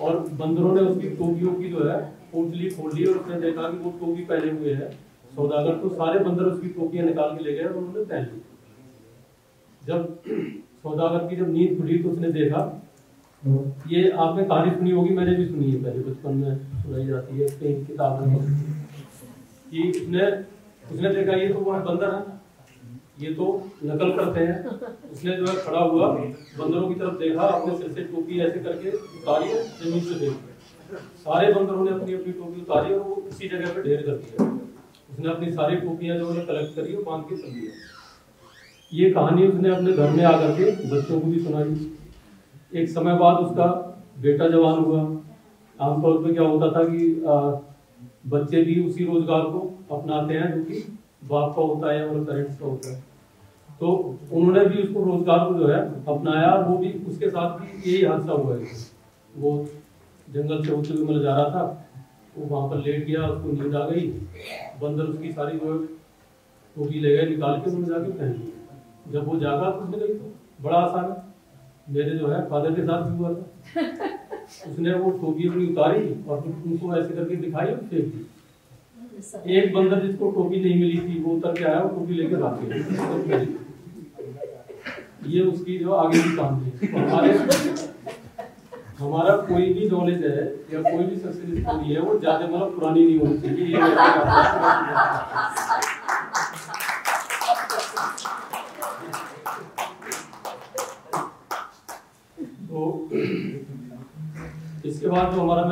और बंदरों ने उसकी टोपियों की जो है पोटली खोल ली और उसने देखा कि वो टोपी पहने हुए है सौदागर, तो सारे बंदर उसकी टोपियां निकाल के ले गए और उन्होंने पहन ली। जब सौदागर की जब नींद खुली तो उसने देखा, ये आपने कहानी सुनी होगी, मैंने भी सुनी है, पहले बचपन में सुनाई जाती है कई किताब में, कि उसने देखा ये तो वो बंदर है, ये तो नकल करते हैं। उसने जो है खड़ा हुआ बंदरों की तरफ देखा, अपने सिर से टोपी ऐसे करके उतारी, जमीन से देखी, सारे बंदरों ने अपनी अपनी टोपी उतारी और वो उसी जगह पे ढेर कर दिया। उसने अपनी सारी टोपियां जो है कलेक्ट करी और बांध के चल दिया। ये कहानी उसने अपने घर में आकर के बच्चों को भी सुनाई। एक समय बाद उसका बेटा जवान हुआ। आमतौर पर क्या होता था कि बच्चे भी उसी रोजगार को अपनाते हैं जो कि बाप का होता है और पेरेंट्स का होता है, तो उन्होंने भी उसको रोजगार को जो है अपनाया। वो भी उसके साथ भी यही हादसा हुआ है। वो जंगल से होते हुए मतलब जा रहा था, वो वहाँ पर लेट गया, उसको नींद आ गई, बंदर उसकी सारी जो टोपी ले गए निकाल के, उन्होंने जाके पहन ली। जब वो जागा तो उसने कही तो बड़ा आसान है, मेरे जो है फादर के साथ भी हुआ था। उसने वो टोपी अपनी उतारी और फिर उनको ऐसे करके दिखाई और फेंक दी। एक बंदर जिसको टोपी नहीं मिली थी वो उतर के आया और टोपी लेके भाग गया। ये उसकी जो आगे की कहानी है। हमारा कोई भी नॉलेज है या कोई भी सक्सेस स्टोरी है वो ज्यादा मतलब पुरानी नहीं होनी चाहिए। तो इसके बाद जो हमारा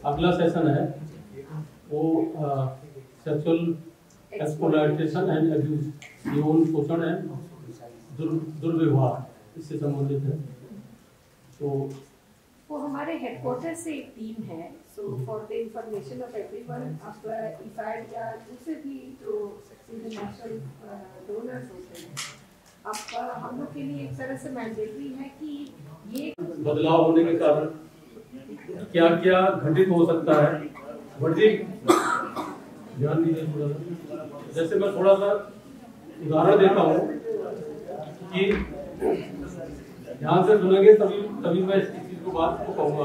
अगला सेशन है वो सेक्सुअल एक्सप्लॉयटेशन एंड अब्यूज, यौन शोषण एंड दुर्व्यवहार, इससे संबंधित है। तो वो हमारे हेडक्वार्टर से एक टीम है, so for the information of everyone, आप इफाइड या दूसरे भी जो इंटरनेशनल डोनर्स होते हैं, आप हम लोग के लिए एक तरह से मैंडेटरी है कि ये बदलाव होने के कारण क्या क्या घटित हो सकता है। बढ़ती ध्यान दीजिए थोड़ा सा। जैसे मैं थोड़ा सा उदाहरण देता हूँ कि ध्यान से सुनेंगे तभी मैं इस चीज को बात को कहूँगा।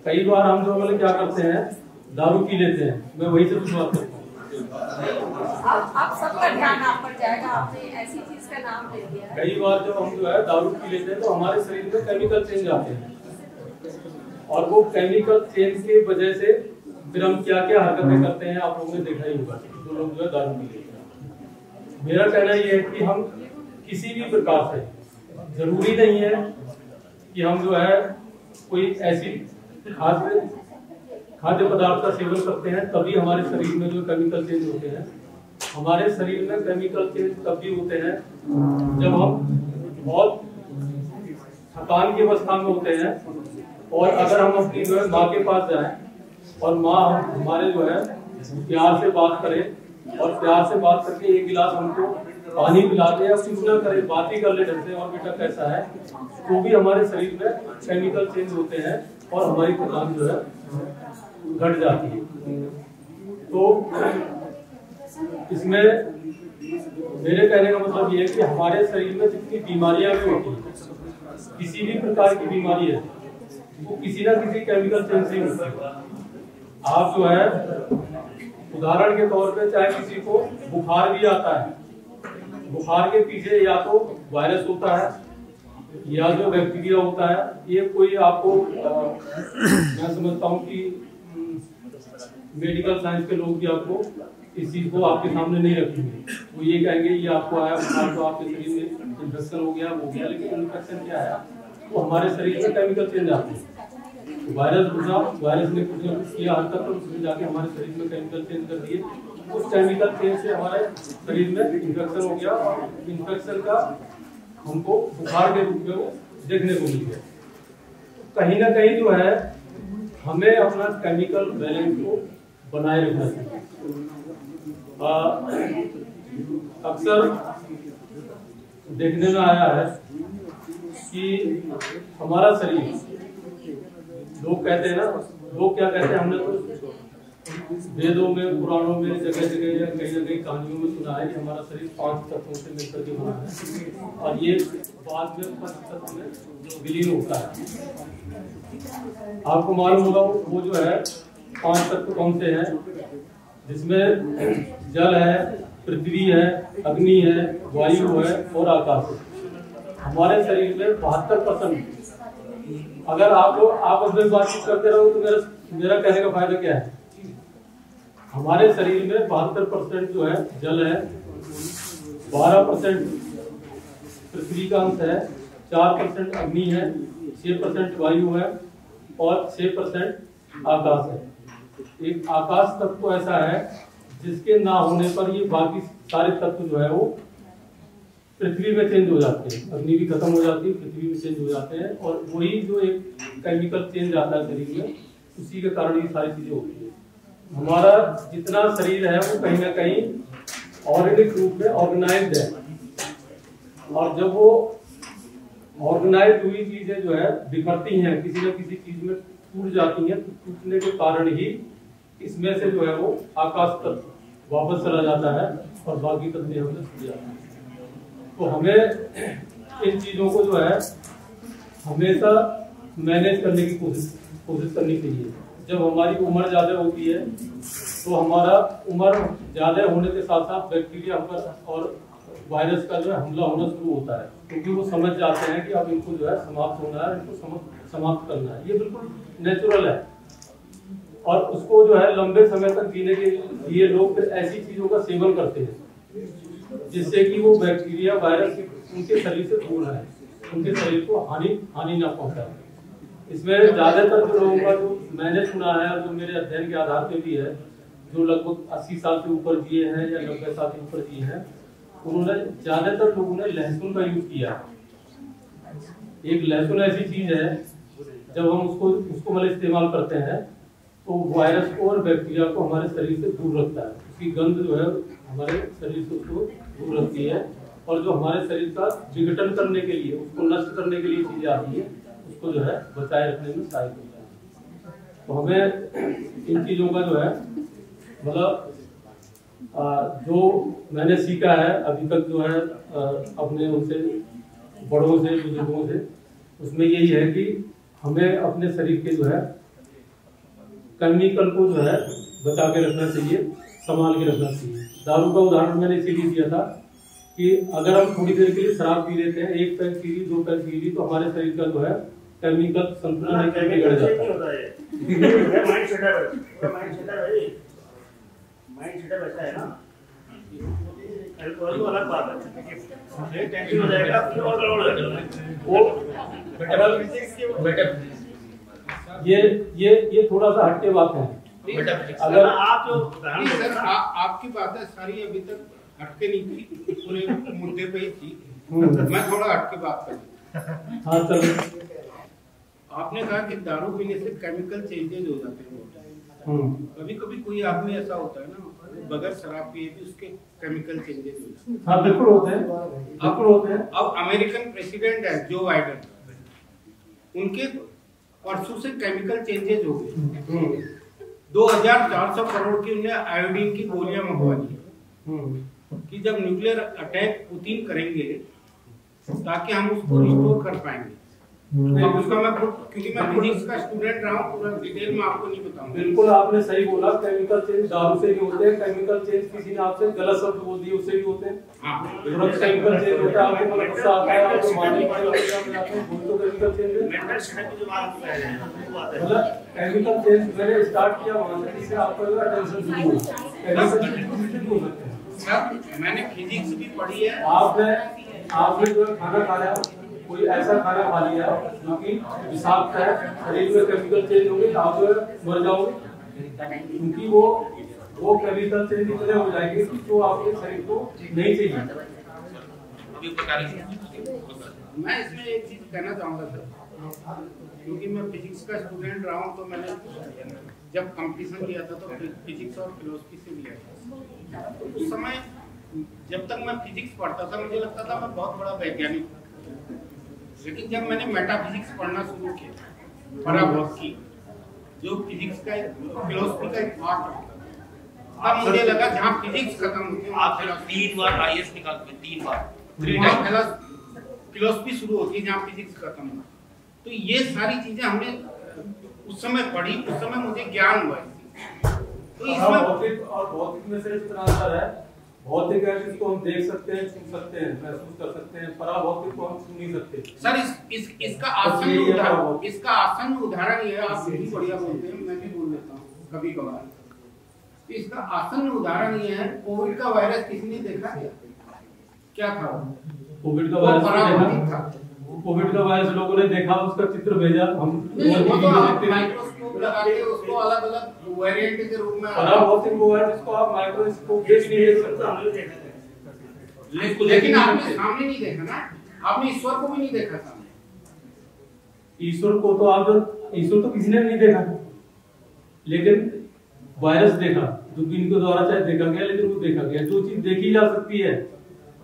कई बार हम जो मतलब क्या करते हैं, दारू पी लेते हैं। मैं वही से शुरुआत करता हूँ। आप सबका ध्यान आप पर जाएगा, आपने ऐसी चीज का नाम ले दिया है। कई बार जब हम जो है दारू पी लेते हैं तो हमारे शरीर में केमिकल चेंज आते हैं और वो केमिकल चेंज की वजह से फिर हम क्या क्या हरकतें करते हैं आप लोगों ने देखा ही होगा, जो लोग जो है दारू पी लेते हैं। मेरा कहना ये है कि हम किसी भी प्रकार से, जरूरी नहीं है कि हम जो है कोई ऐसी खाद्य पदार्थ का सेवन करते हैं तभी हमारे शरीर में जो केमिकल चेंज होते हैं। हमारे शरीर में केमिकल चेंज तब भी होते हैं जब हम बहुत थकान की अवस्था में होते हैं और अगर हम अपनी जो है माँ के पास जाएं और माँ हमारे जो है प्यार से बात करे और प्यार से बात करके एक गिलास हमको पानी पिला दे या कुछ ना करे, बात ही कर ले ढंग से और बेटा कैसा है, तो भी हमारे शरीर में केमिकल चेंज होते हैं और हमारी थकान जो है घट जाती है। तो इसमें मेरे कहने का मतलब ये है कि हमारे शरीर में जितनी बीमारियां भी होती हैं, किसी भी प्रकार की बीमारी है वो किसी ना किसी केमिकल चेंज से होती है। आप जो है उदाहरण के तौर पे चाहे किसी को बुखार भी आता है बुखार के पीछे या तो वायरस होता है या जो बैक्टीरिया होता है। ये कोई आपको मैं समझता हूँ कि मेडिकल साइंस के लोग भी आपको इस चीज को आपके सामने नहीं रखेंगे। वो ये कहेंगे ये आपको आया बुखार तो आपके शरीर में इन्फेक्शन हो गया, लेकिन इन्फेक्शन क्या है, वो हमारे शरीर में केमिकल चेंज आते हैं। वायरस घुसा, वायरस ने कुछ किया हरकत, तो उसमें जाके हमारे शरीर में केमिकल चेंज कर दिए। उस केमिकल चेंज से हमारे शरीर में इन्फेक्शन हो गया और इन्फेक्शन का हमको बुखार के रूप में वो देखने को मिल गया। कहीं ना कहीं जो है हमें अपना केमिकल बैलेंस को बनाए रखना चाहिए। अक्सर देखने में आया है कि हमारा शरीर, लोग कहते हैं ना, लोग क्या कहते हैं, हमने तो वेदों में, पुराणों में, जगह जगह या कहीं ना कहीं कहानियों में सुना है कि हमारा शरीर 5 तत्वों से मिलकर के बना है और ये बाद में 5 तत्व में विलीन होता है। आपको मालूम होगा वो जो है 5 तत्व कौन से हैं, जिसमें जल है, पृथ्वी है, अग्नि है, वायु है और आकाश है। हमारे शरीर में 72%, अगर आप लोग आपस में बातचीत करते रहो तो मेरा कहने का फायदा क्या है। हमारे शरीर में 72% जो है जल है, 12% पृथ्वी का अंश है, 4% अग्नि है, 6% वायु है और 6% आकाश है। एक आकाश तत्व ऐसा है जिसके ना होने पर ये बाकी सारे तत्व जो है वो पृथ्वी में चेंज हो जाते हैं। अग्नि भी खत्म हो जाती है, पृथ्वी में चेंज हो जाते हैं और वही जो एक केमिकल चेंज आता है शरीर में, उसी के कारण ये सारी चीजें होती है। हमारा जितना शरीर है वो कहीं ना कहीं ऑर्गेनिक रूप में ऑर्गेनाइज्ड है और जब वो ऑर्गेनाइज्ड हुई चीजें जो है बिखरती हैं, किसी न किसी चीज में टूट जाती हैं, तो टूटने के कारण ही इसमें से जो है वो आकाश तक वापस चला जाता है और बाकी तत्व यहाँ से छूट जाते हैं। तो हमें इन चीजों को जो है हमेशा मैनेज करने की कोशिश करनी चाहिए। जब हमारी उम्र ज्यादा होती है तो हमारा उम्र ज्यादा होने के साथ साथ बैक्टीरिया हम पर और वायरस का जो है हमला होना शुरू होता है, क्योंकि वो समझ जाते हैं कि अब इनको जो है समाप्त होना है, इनको समाप्त करना है। ये बिल्कुल नेचुरल है और उसको जो है लंबे समय तक जीने के लिए लोग फिर ऐसी चीजों का सेवन करते हैं जिससे कि वो बैक्टीरिया वायरस उनके शरीर से दूर रहे, उनके शरीर को हानि ना पहुंचाए। इसमें ज्यादातर जो लोगों का जो मैंने सुना है और जो मेरे अध्ययन के आधार पे भी है, जो लगभग 80 साल से ऊपर जिए हैं या 90 साल से ऊपर जिए हैं, उन्होंने ज्यादातर लोगों ने लहसुन का यूज किया। एक लहसुन ऐसी चीज है जब हम उसको मतलब इस्तेमाल करते हैं तो वायरस को और बैक्टीरिया को हमारे शरीर से दूर रखता है। उसकी गंध जो है हमारे शरीर से उसको दूर रखती है और जो हमारे शरीर का विघटन करने के लिए, उसको नष्ट करने के लिए चीजें आती है, उसको जो है बचाए रखने में सहायक होता है। तो हमें इन चीजों का जो है मतलब जो मैंने सीखा है अभी तक जो है अपने उनसे बड़ों से, बुजुर्गों से, उसमें यही है कि हमें अपने शरीर के जो है केमिकल को जो है बचा के रखना चाहिए, संभाल के रखना चाहिए। दारू का उदाहरण मैंने इसीलिए दिया था कि अगर हम थोड़ी देर के लिए शराब पी लेते हैं, 1 पैक पी ली, 2 पैक पी ली, तो हमारे शरीर का जो है केमिकल संतुलन बिगड़ जाता है। ये थोड़ा सा हटके बात है। अगर आप जो सर आपकी बातें सारी अभी तक हटके नहीं थी, पूरे मुद्दे पे ही थी। मैं थोड़ा हटके बात कर। हाँ चलो। आपने कहा कि दारू पीने से केमिकल चेंजेज हो जाते हैं। कभी कभी कोई आदमी ऐसा होता है ना, बगैर शराब पिए भी उसके केमिकल चेंजेज हो जाते हैं। हाँ बिल्कुल होते हैं, बिल्कुल होते हैं। अब अमेरिकन प्रेसिडेंट है जो बाइडेन, उनके परसों से केमिकल चेंजेज हो गए। 2400 करोड़ की उन्हें आयोडीन की गोलियां मंगवा दी कि जब न्यूक्लियर अटैक पुतिन करेंगे ताकि हम उसको रिस्टोर कर पाएंगे। उसका मैं क्योंकि मैं फिजिक्स का स्टूडेंट रहा हूँ, पूरा डिटेल में आपको नहीं बताऊंगा। बिल्कुल आपने सही बोला, केमिकल चेंज दारू से नहीं होते हैं, केमिकल चेंज किसी ने आपसे गलत शब्द बोल दिए उससे भी होते हैं। तुरंत केमिकल चेंज होता है, आपको मतलब गुस्सा आता है, आपको मारने वाले लोग जाते हैं, वो तो केमिकल चेंज है। मतलब केमिकल चेंज मैंने स्टार्ट किया वहां से, जिससे आपका टेंशन शुरू हुआ, केमिकल चेंज भी हो सकते हैं। सर मैंने फिजिक्स भी पढ़ी है। आपने जो खाना खाया, कोई ऐसा खाना खा लिया जो कि विषाक्त है, शरीर में केमिकल चेंज होंगे, आप जो है मर जाओगे, क्योंकि वो केमिकल चेंज इतने हो जाएंगे कि जो आपके शरीर को नहीं चाहिए। मैं इसमें एक चीज कहना चाहूंगा सर, क्योंकि मैं फिजिक्स का स्टूडेंट रहा हूँ, तो मैंने जब कंपटीशन लिया था तो फिजिक्स और फिलोसफी से लिया था। तो उस समय जब तक मैं फिजिक्स पढ़ता था मुझे लगता था मैं बहुत बड़ा वैज्ञानिक, लेकिन जब मैंने मेटाफिजिक्स पढ़ना शुरू किया, पराभौतिकी जो फिजिक्स का फिलोसफी का एक पार्ट होता है, तब मुझे लगा जहाँ फिजिक्स खत्म होती है आप 3 बार आईएएस निकालते हैं, 3 बार फिलोसफी शुरू होती है जहाँ फिजिक्स खत्म होता है। तो ये सारी चीजें हमने उस समय पढ़ी, उस समय मुझे ज्ञान हुआ। तो इसमें भौतिक और भौतिक में सिर्फ इतना अंतर है, भौतिक है जिसको हम देख सकते हैं, छू सकते हैं, महसूस कर सकते हैं, पराभौतिक को हम छू नहीं सकते। सर इसका आसान उदाहरण ये, आप भी बढ़िया बोलते हैं, मैं भी बोल देता हूँ कभी कभार। इसका आसान उदाहरण ये है, कोविड का वायरस किसने देखा क्या था? कोविड का वायरस था। कोविड का वायरस लोगों ने देखा, उसका चित्र भेजा, हम माइक्रोस्कोप लगा के उसको अलग अलग वेरिएंट के रूप में पराभौतिक वो है जिसको आप माइक्रोस्कोप से नहीं देख सकते। लेकिन आपने सामने नहीं देखा ना, आपने ईश्वर को भी नहीं देखा सामने। ईश्वर को तो ईश्वर तो किसी ने नहीं देखा, लेकिन वायरस देखा, दूरबीन के द्वारा चाहे देखा गया, लेकिन वो देखा गया। जो चीज देखी जा सकती है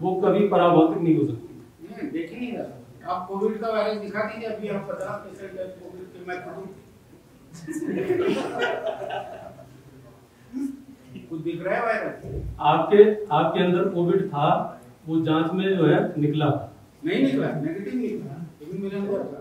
वो कभी पराभौतिक नहीं हो सकती। देखी नहीं जा सकती। आप कोविड का वायरस दिखा दीजिए, अभी हम 50% कोविड के मैं कुछ दिख रहा है वायरस? आपके अंदर कोविड था, वो जांच में जो है निकला, नहीं निकला, नेगेटिव निकला, लेकिन मेरे अंदर था।